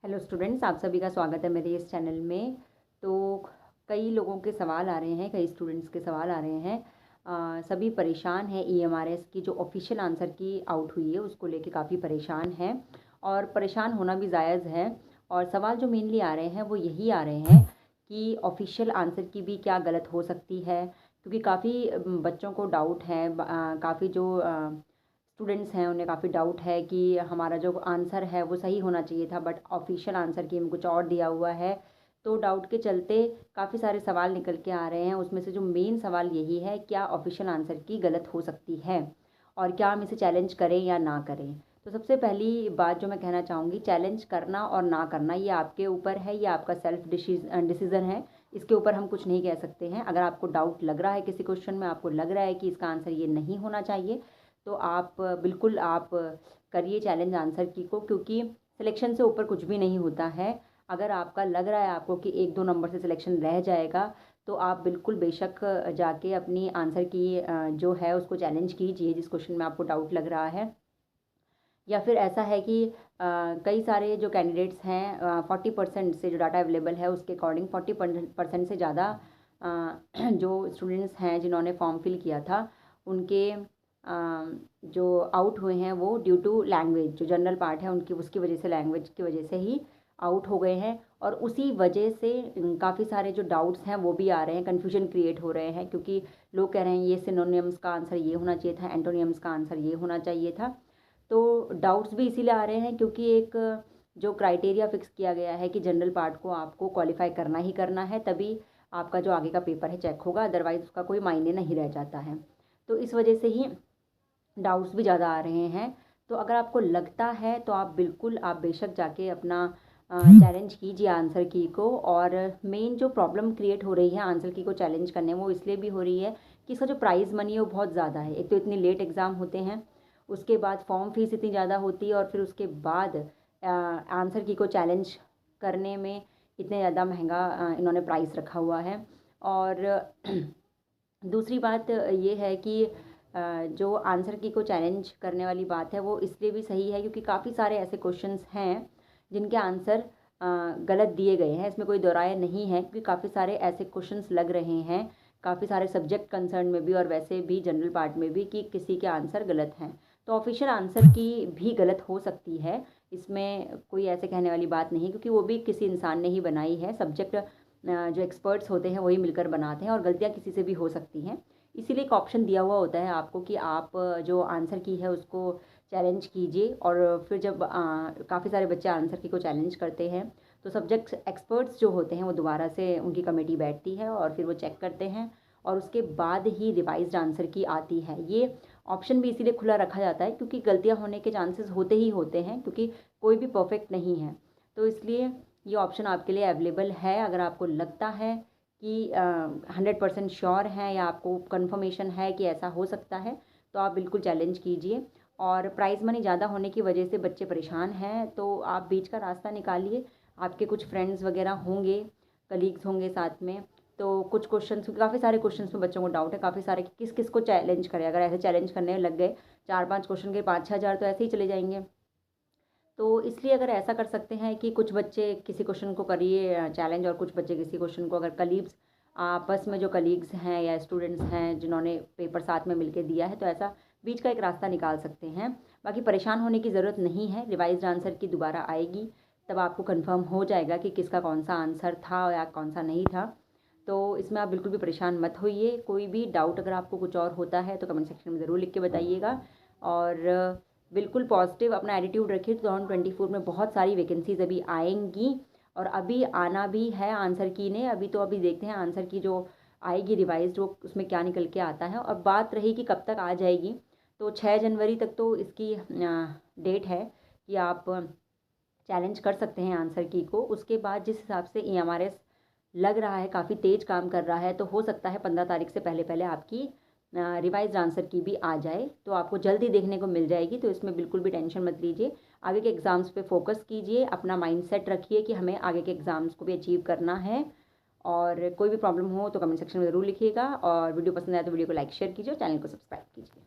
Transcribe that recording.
Hello students, आप सभी का स्वागत है मेरे इस चैनल में। तो कई लोगों के सवाल आ रहे हैं, कई स्टूडेंट्स के सवाल आ रहे हैं। सभी परेशान हैं। ईएमआरएस की जो ऑफिशियल आंसर की आउट हुई है उसको लेके काफ़ी परेशान हैं और परेशान होना भी जायज़ है। और सवाल जो मेनली आ रहे हैं वो यही आ रहे हैं कि ऑफिशियल आंसर की भी क्या गलत हो सकती है, क्योंकि काफ़ी बच्चों को डाउट है। काफ़ी जो स्टूडेंट्स हैं उन्हें काफ़ी डाउट है कि हमारा जो आंसर है वो सही होना चाहिए था, बट ऑफिशियल आंसर की में कुछ और दिया हुआ है। तो डाउट के चलते काफ़ी सारे सवाल निकल के आ रहे हैं। उसमें से जो मेन सवाल यही है, क्या ऑफिशियल आंसर की गलत हो सकती है और क्या हम इसे चैलेंज करें या ना करें। तो सबसे पहली बात जो मैं कहना चाहूँगी, चैलेंज करना और ना करना ये आपके ऊपर है, ये आपका सेल्फ डिसीज़न है। इसके ऊपर हम कुछ नहीं कह सकते हैं। अगर आपको डाउट लग रहा है किसी क्वेश्चन में, आपको लग रहा है कि इसका आंसर ये नहीं होना चाहिए, तो आप बिल्कुल आप करिए चैलेंज आंसर की को, क्योंकि सिलेक्शन से ऊपर कुछ भी नहीं होता है। अगर आपका लग रहा है आपको कि 1-2 नंबर से सिलेक्शन रह जाएगा, तो आप बिल्कुल बेशक जाके अपनी आंसर की जो है उसको चैलेंज कीजिए जिस क्वेश्चन में आपको डाउट लग रहा है। या फिर ऐसा है कि कई सारे जो कैंडिडेट्स हैं, 40% से जो डाटा अवेलेबल है उसके अकॉर्डिंग 40% से ज़्यादा जो स्टूडेंट्स हैं जिन्होंने फॉर्म फिल किया था, उनके जो आउट हुए हैं वो ड्यू टू लैंग्वेज, जो जनरल पार्ट है उनकी उसकी वजह से, लैंग्वेज की वजह से ही आउट हो गए हैं। और उसी वजह से काफ़ी सारे जो डाउट्स हैं वो भी आ रहे हैं, कन्फ्यूजन क्रिएट हो रहे हैं, क्योंकि लोग कह रहे हैं ये सिनोनिम्स का आंसर ये होना चाहिए था, एंटोनियम्स का आंसर ये होना चाहिए था। तो डाउट्स भी इसीलिए आ रहे हैं क्योंकि एक जो क्राइटेरिया फिक्स किया गया है कि जनरल पार्ट को आपको क्वालिफाई करना ही करना है, तभी आपका जो आगे का पेपर है चेक होगा, अदरवाइज़ उसका कोई मायने नहीं रह जाता है। तो इस वजह से ही डाउट्स भी ज़्यादा आ रहे हैं। तो अगर आपको लगता है तो आप बिल्कुल, आप बेशक जाके अपना चैलेंज कीजिए आंसर की को। और मेन जो प्रॉब्लम क्रिएट हो रही है आंसर की को चैलेंज करने में, वो इसलिए भी हो रही है कि इसका जो प्राइज़ मनी है वो बहुत ज़्यादा है। एक तो इतनी लेट एग्ज़ाम होते हैं, उसके बाद फॉर्म फीस इतनी ज़्यादा होती है, और फिर उसके बाद आंसर की को चैलेंज करने में इतने ज़्यादा महंगा इन्होंने प्राइस रखा हुआ है। और दूसरी बात ये है कि जो आंसर की को चैलेंज करने वाली बात है वो इसलिए भी सही है क्योंकि काफ़ी सारे ऐसे क्वेश्चंस हैं जिनके आंसर गलत दिए गए हैं। इसमें कोई दो राय नहीं है, क्योंकि काफ़ी सारे ऐसे क्वेश्चंस लग रहे हैं काफ़ी सारे सब्जेक्ट कंसर्न में भी और वैसे भी जनरल पार्ट में भी, कि किसी के आंसर गलत हैं। तो ऑफिशियल आंसर की भी गलत हो सकती है, इसमें कोई ऐसे कहने वाली बात नहीं, क्योंकि वो भी किसी इंसान ने ही बनाई है। सब्जेक्ट जो एक्सपर्ट्स होते हैं वही मिलकर बनाते हैं और गलतियाँ किसी से भी हो सकती हैं। इसीलिए एक ऑप्शन दिया हुआ होता है आपको कि आप जो आंसर की है उसको चैलेंज कीजिए। और फिर जब काफ़ी सारे बच्चे आंसर की को चैलेंज करते हैं, तो सब्जेक्ट एक्सपर्ट्स जो होते हैं वो दोबारा से उनकी कमेटी बैठती है और फिर वो चेक करते हैं, और उसके बाद ही रिवाइज्ड आंसर की आती है। ये ऑप्शन भी इसीलिए खुला रखा जाता है क्योंकि गलतियाँ होने के चांसेस होते ही होते हैं, क्योंकि कोई भी परफेक्ट नहीं है। तो इसलिए ये ऑप्शन आपके लिए अवेलेबल है। अगर आपको लगता है कि 100% श्योर हैं या आपको कंफर्मेशन है कि ऐसा हो सकता है, तो आप बिल्कुल चैलेंज कीजिए। और प्राइज़ मनी ज़्यादा होने की वजह से बच्चे परेशान हैं, तो आप बीच का रास्ता निकालिए। आपके कुछ फ्रेंड्स वगैरह होंगे, कलीग्स होंगे साथ में, तो कुछ क्वेश्चंस, काफ़ी सारे क्वेश्चंस में बच्चों को डाउट है, काफ़ी सारे कि किस किस को चैलेंज करें। अगर ऐसे चैलेंज करने लग गए 4-5 क्वेश्चन के 5-6 हज़ार तो ऐसे ही चले जाएंगे। तो इसलिए अगर ऐसा कर सकते हैं कि कुछ बच्चे किसी क्वेश्चन को करिए चैलेंज, और कुछ बच्चे किसी क्वेश्चन को, अगर कलीग्स आपस में जो कलीग्स हैं या स्टूडेंट्स हैं जिन्होंने पेपर साथ में मिलके दिया है, तो ऐसा बीच का एक रास्ता निकाल सकते हैं। बाकी परेशान होने की ज़रूरत नहीं है। रिवाइज्ड आंसर की दोबारा आएगी, तब आपको कंफर्म हो जाएगा कि किसका कौन सा आंसर था या कौन सा नहीं था। तो इसमें आप बिल्कुल भी परेशान मत होइए। कोई भी डाउट अगर आपको कुछ और होता है तो कमेंट सेक्शन में ज़रूर लिख के बताइएगा। और बिल्कुल पॉजिटिव अपना एटीट्यूड रखिए। 2024 में बहुत सारी वैकेंसीज अभी आएंगी और अभी आना भी है आंसर की ने। अभी देखते हैं आंसर की जो आएगी रिवाइज, जो उसमें क्या निकल के आता है। और बात रही कि कब तक आ जाएगी, तो 6 जनवरी तक तो इसकी डेट है कि आप चैलेंज कर सकते हैं आंसर की को। उसके बाद जिस हिसाब से ईएमआरएस लग रहा है काफ़ी तेज़ काम कर रहा है, तो हो सकता है 15 तारीख से पहले पहले आपकी रिवाइज्ड आंसर की भी आ जाए, तो आपको जल्दी देखने को मिल जाएगी। तो इसमें बिल्कुल भी टेंशन मत लीजिए। आगे के एग्ज़ाम्स पे फोकस कीजिए, अपना माइंडसेट रखिए कि हमें आगे के एग्ज़ाम्स को भी अचीव करना है। और कोई भी प्रॉब्लम हो तो कमेंट सेक्शन में ज़रूर लिखिएगा, और वीडियो पसंद आए तो वीडियो को लाइक शेयर कीजिए और चैनल को सब्सक्राइब कीजिए।